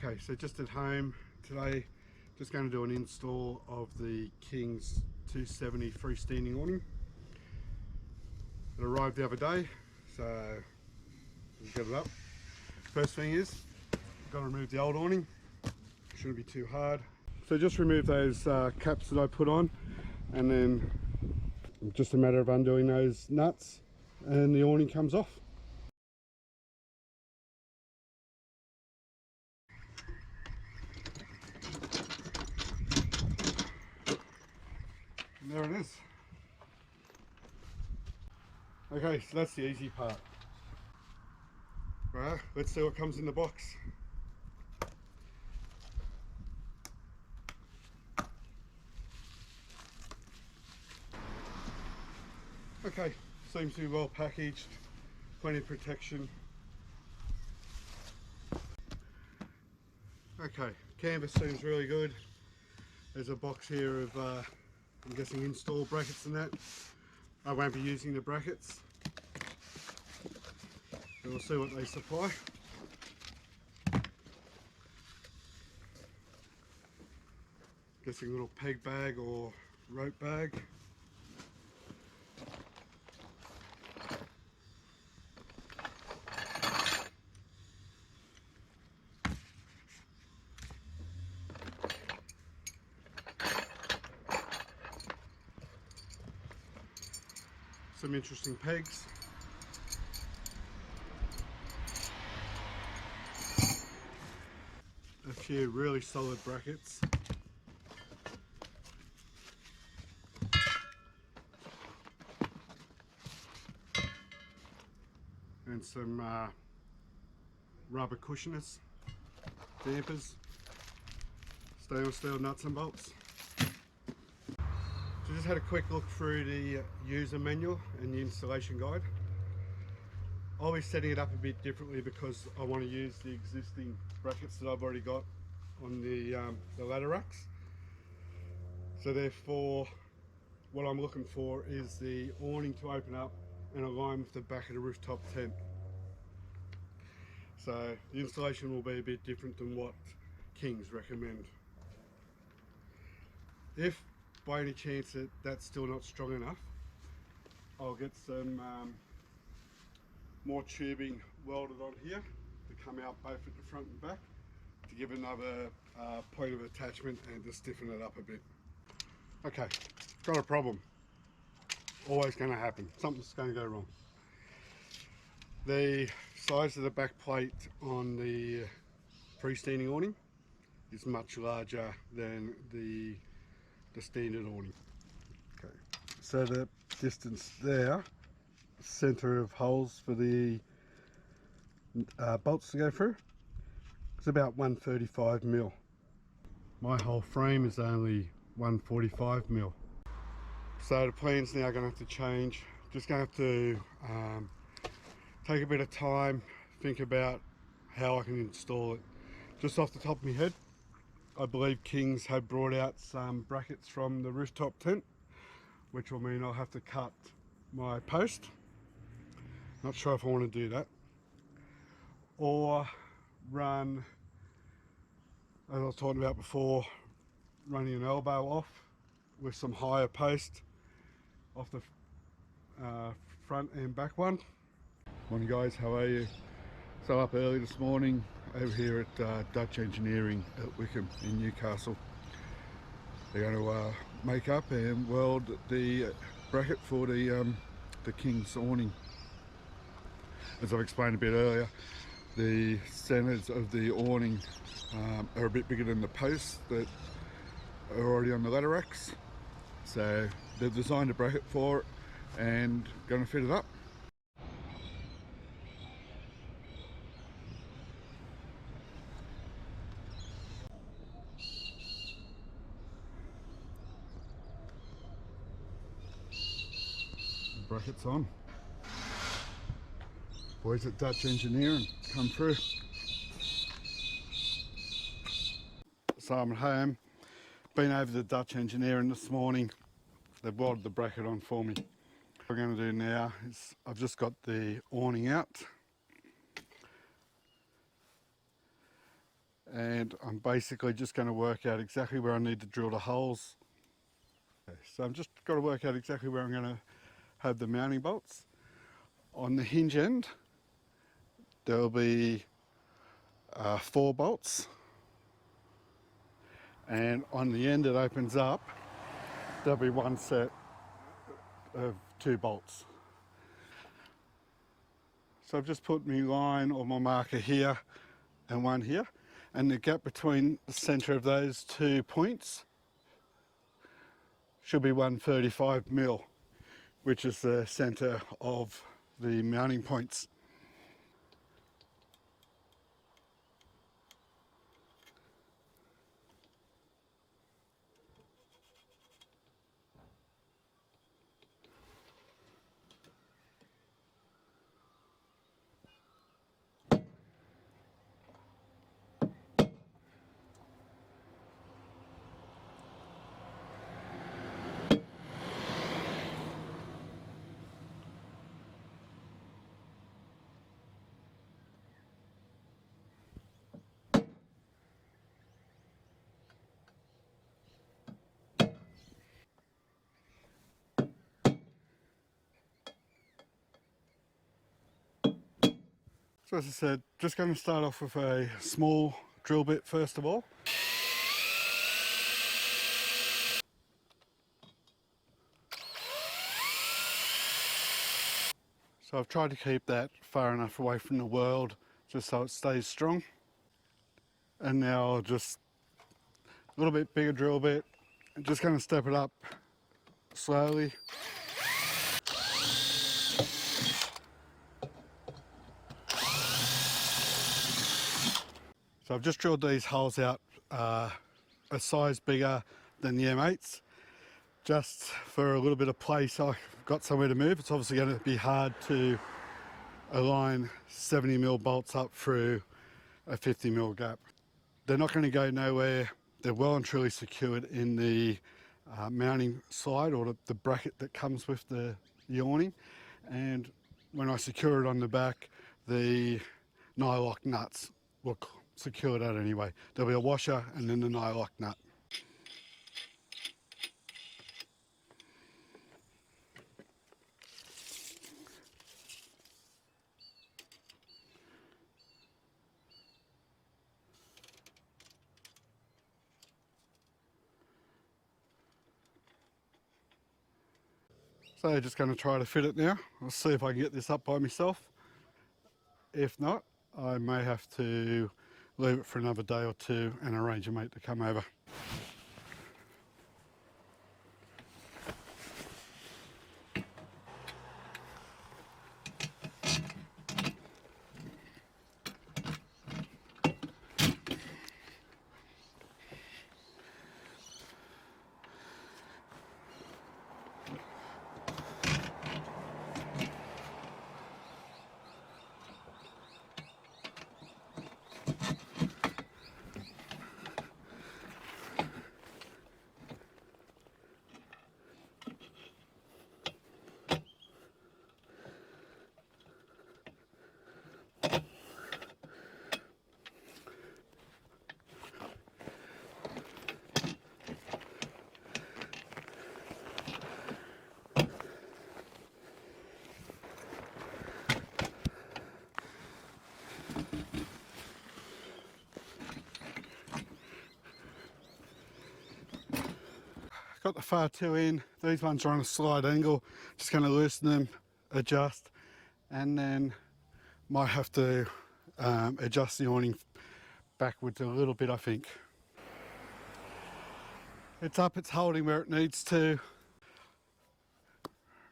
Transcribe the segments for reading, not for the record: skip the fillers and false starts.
Okay, so just at home today, just going to do an install of the King's 270 freestanding awning. It arrived the other day, so let's get it up. First thing is, got to remove the old awning. Shouldn't be too hard. So just remove those caps that I put on, and then just a matter of undoing those nuts and the awning comes off. And there it is. Okay, so that's the easy part. Right, let's see what comes in the box. Okay, seems to be well packaged, plenty of protection. Okay, canvas seems really good. There's a box here of, I'm guessing, install brackets and that. I won't be using the brackets. We'll see what they supply. Guessing a little peg bag or rope bag. Some interesting pegs. A few really solid brackets. And some rubber cushioners, dampers, stainless steel nuts and bolts. So just had a quick look through the user manual and the installation guide. I'll be setting it up a bit differently because I want to use the existing brackets that I've already got on the ladder racks. So therefore, what I'm looking for is the awning to open up and align with the back of the rooftop tent. So the installation will be a bit different than what Kings recommend. If by any chance that's still not strong enough, I'll get some more tubing welded on here to come out both at the front and back to give another point of attachment and to stiffen it up a bit. Okay, got a problem. Always going to happen. Something's going to go wrong. The size of the back plate on the freestanding awning is much larger than the standard awning. Okay, so the distance there, center of holes for the bolts to go through, it's about 135 mil. My whole frame is only 145 mil. So the plan's now going to have to change. Just going to have to take a bit of time, think about how I can install it. Just off the top of my head, I believe Kings have brought out some brackets from the rooftop tent, which will mean I'll have to cut my post. Not sure if I want to do that. Or run, as I was talking about before, running an elbow off with some higher post off the front and back one. Morning guys, how are you? So up early this morning over here at Dutch Engineering at Wickham in Newcastle. They're going to make up and weld the bracket for the King's awning. As I've explained a bit earlier, the centers of the awning are a bit bigger than the posts that are already on the ladder racks. So they've designed a bracket for it and going to fit it up. The bracket's on. Boys at Dutch Engineering come through. So I'm at home, been over to Dutch Engineering this morning. They've welded the bracket on for me. What I'm going to do now is I've just got the awning out and I'm basically just going to work out exactly where I need to drill the holes. Okay, so I'm just got to work out exactly where I'm going to have the mounting bolts. On the hinge end there will be 4 bolts, and on the end it opens up, there'll be one set of 2 bolts. So I've just put my line or my marker here and one here, and the gap between the centre of those 2 points should be 135 mil, which is the centre of the mounting points. So as I said, just going to start off with a small drill bit first of all. So I've tried to keep that far enough away from the world just so it stays strong. And now I'll just a little bit bigger drill bit, and just going to step it up slowly. So I've just drilled these holes out a size bigger than the M8s, just for a little bit of place. I've got somewhere to move. It's obviously going to be hard to align 70 mil bolts up through a 50 mil gap. They're not going to go nowhere. They're well and truly secured in the mounting slide, or the bracket that comes with the awning. And when I secure it on the back, the nylock nuts will secure that anyway. There'll be a washer and then the nylock nut. So just going to try to fit it now. I'll see if I can get this up by myself. If not, I may have to leave it for another day or two and arrange a mate to come over. Got the far 2 in. These ones are on a slight angle. Just going to loosen them, adjust, and then might have to adjust the awning backwards a little bit, I think. It's up, it's holding where it needs to.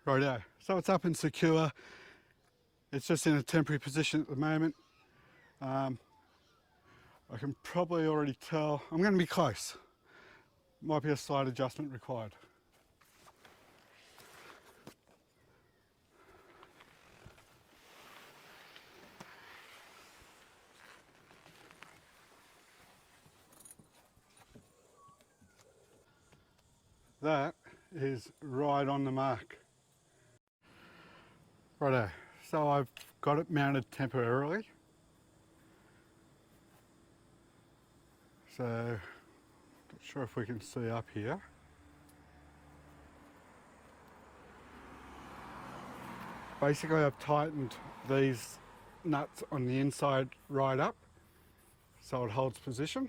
Righto, so it's up and secure. It's just in a temporary position at the moment. I can probably already tell I'm going to be close. Might be a slight adjustment required. That is right on the mark. Righto, so I've got it mounted temporarily. So, not sure if we can see up here. Basically, I've tightened these nuts on the inside right up so it holds position.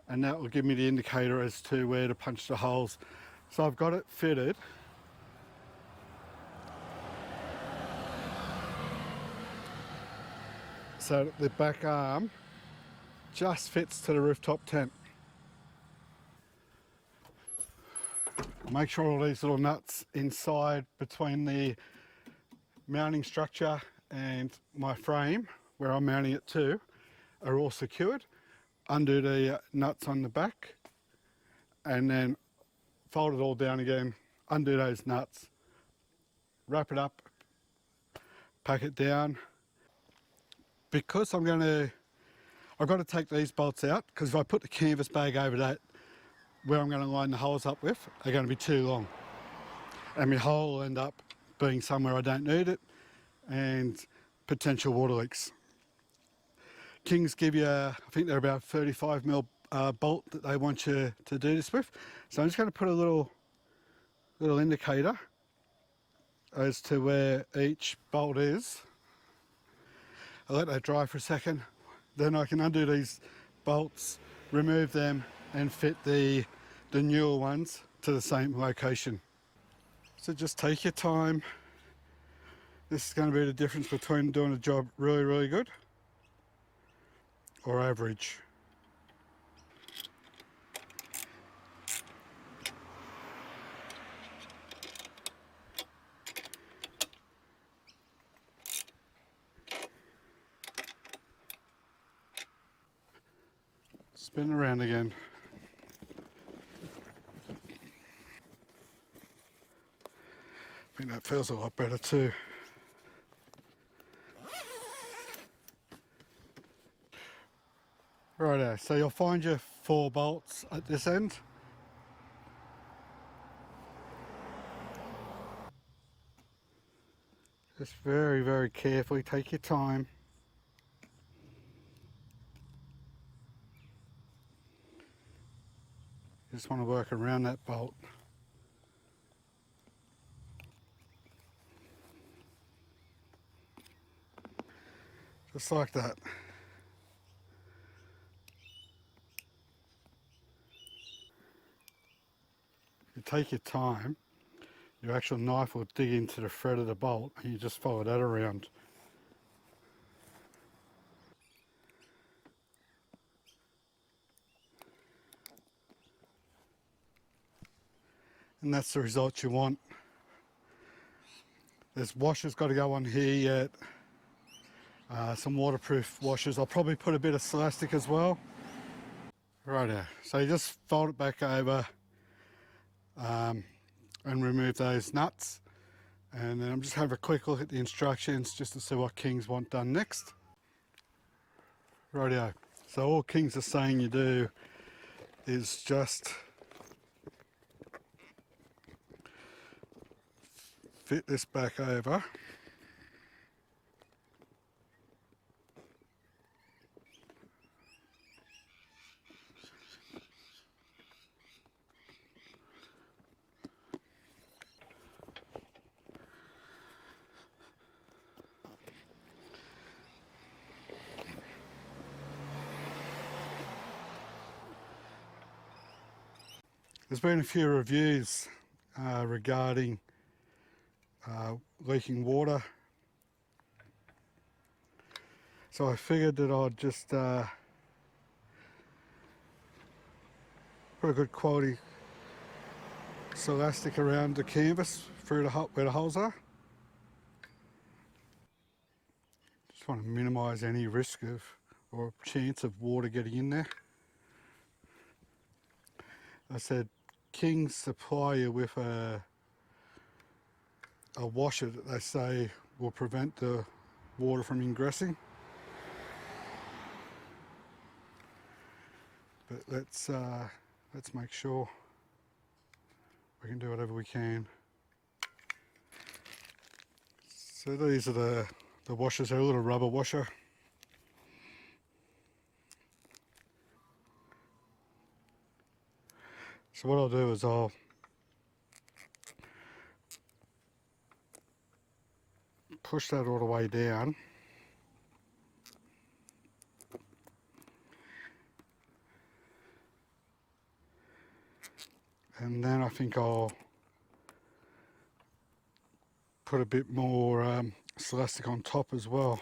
And that will give me the indicator as to where to punch the holes. So I've got it fitted. So that the back arm just fits to the rooftop tent. Make sure all these little nuts inside between the mounting structure and my frame, where I'm mounting it to, are all secured. Undo the nuts on the back and then fold it all down again, undo those nuts, wrap it up, pack it down. Because I've got to take these bolts out, because if I put the canvas bag over that, where I'm going to line the holes up with, are going to be too long. And my hole will end up being somewhere I don't need it, and potential water leaks. Kings give you, I think they're about 35mm bolt that they want you to do this with. So I'm just going to put a little indicator as to where each bolt is. I'll let that dry for a second. Then I can undo these bolts, remove them, and fit the newer ones to the same location. So just take your time. This is going to be the difference between doing a job really, really good or average. Spin around again. I think that feels a lot better too. Righto, so you'll find your 4 bolts at this end. Just very, very carefully, take your time. You just want to work around that bolt. Just like that. You take your time, your actual knife will dig into the thread of the bolt and you just follow that around. And that's the result you want. There's washers got to go on here yet. Some waterproof washers. I'll probably put a bit of Celastic as well. Righto, so you just fold it back over and remove those nuts. And then I'm just having a quick look at the instructions just to see what Kings want done next. Rightio, so all Kings are saying you do is just fit this back over. There's been a few reviews regarding leaking water, so I figured that I'd just put a good quality Celastic around the canvas through the where the holes are. Just want to minimise any risk of or chance of water getting in there. I said Kings supply you with a washer that they say will prevent the water from ingressing. But let's make sure we can do whatever we can. So these are the washers. They're a little rubber washer. So what I'll do is I'll push that all the way down, and then I think I'll put a bit more Celestic on top as well,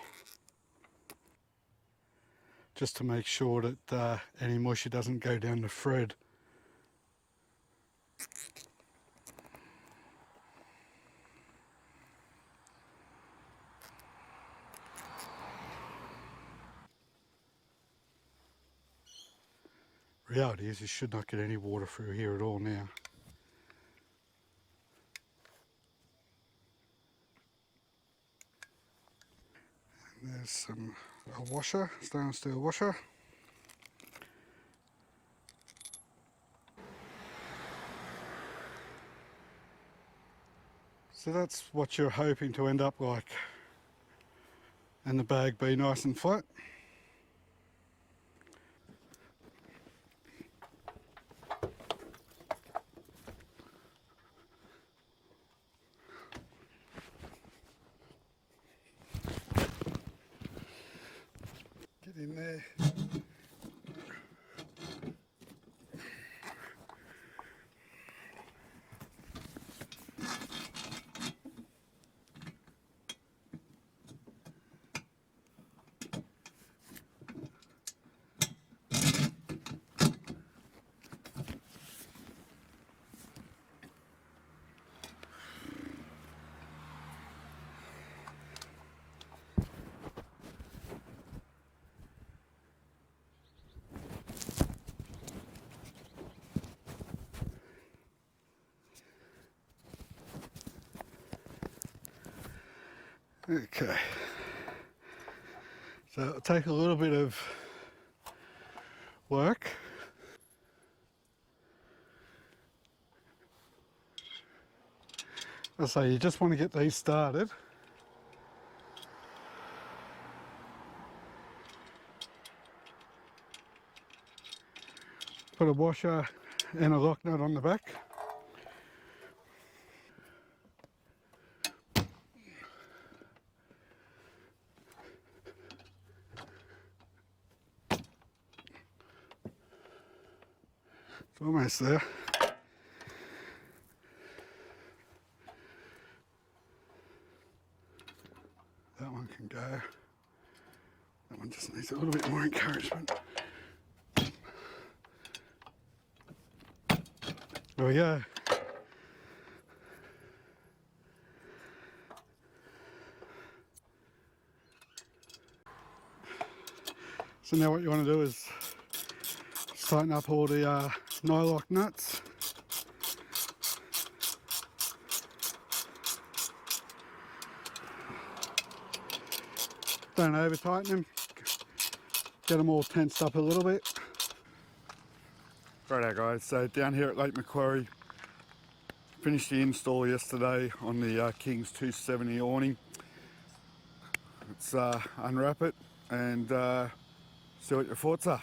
just to make sure that any mushy doesn't go down the thread. Reality is you should not get any water through here at all now. And there's a washer, stainless steel washer. So that's what you're hoping to end up like, and the bag be nice and flat. Get in there. Okay, so it'll take a little bit of work. I say you just want to get these started. Put a washer and a lock nut on the back. It's almost there. That one can go. That one just needs a little bit more encouragement. There we go. So now what you want to do is tighten up all the nylock nuts. Don't over tighten them. Get them all tensed up a little bit. Righto guys, so down here at Lake Macquarie, finished the install yesterday on the King's 270 awning. Let's unwrap it and see what your thoughts are.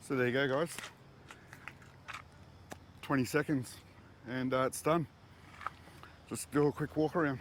So there you go guys, 20 seconds and it's done. Just do a quick walk around.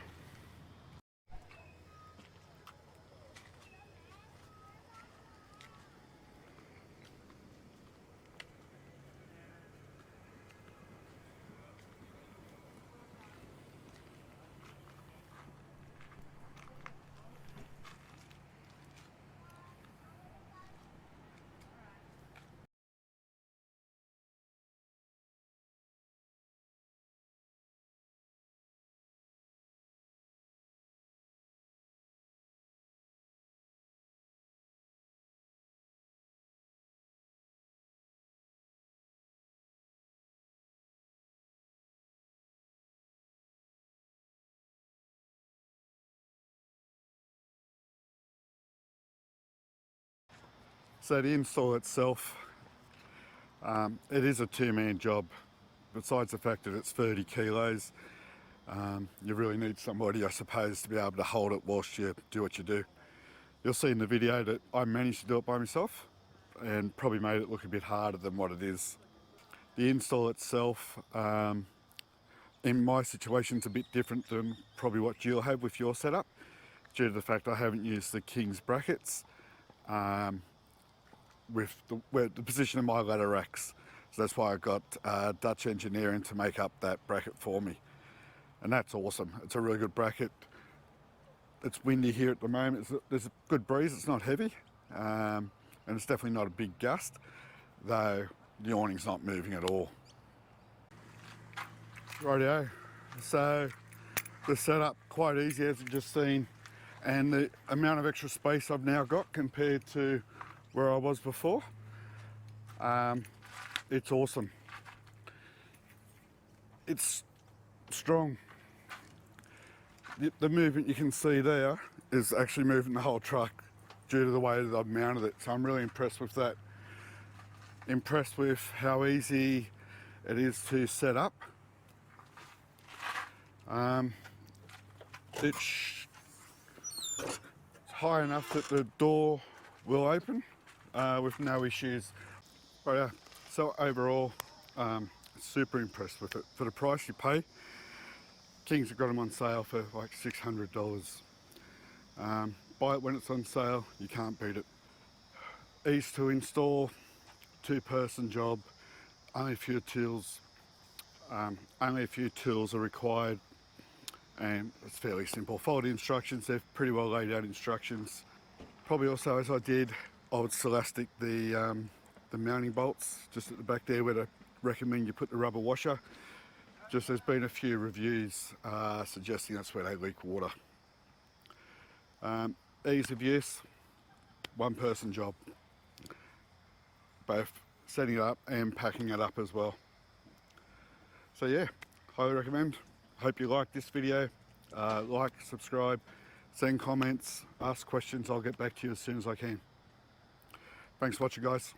So the install itself, it is a two-man job. Besides the fact that it's 30 kilos, you really need somebody, I suppose, to be able to hold it whilst you do what you do. You'll see in the video that I managed to do it by myself and probably made it look a bit harder than what it is. The install itself, in my situation, is a bit different than probably what you'll have with your setup, due to the fact I haven't used the King's brackets with the position of my ladder racks. So that's why I got Dutch Engineering to make up that bracket for me. And that's awesome. It's a really good bracket. It's windy here at the moment. There's a good breeze. It's not heavy. And it's definitely not a big gust, though the awning's not moving at all. Rightio. So the setup, quite easy as you've just seen. And the amount of extra space I've now got compared to where I was before, it's awesome. It's strong. The movement you can see there is actually moving the whole truck due to the way that I've mounted it. So I'm really impressed with that. Impressed with how easy it is to set up. It's high enough that the door will open with no issues. But yeah, so overall, super impressed with it. For the price you pay, Kings have got them on sale for like $600. Buy it when it's on sale, you can't beat it. Easy to install, two-person job, only a few tools are required, and it's fairly simple. Follow the instructions, they're pretty well laid out instructions. Probably also, as I did, I would Celastic the mounting bolts just at the back there where they recommend you put the rubber washer. Just there's been a few reviews suggesting that's where they leak water. Ease of use, one-person job. Both setting it up and packing it up as well. So yeah, highly recommend. Hope you like this video. Like, subscribe, send comments, ask questions. I'll get back to you as soon as I can. Thanks for watching, guys.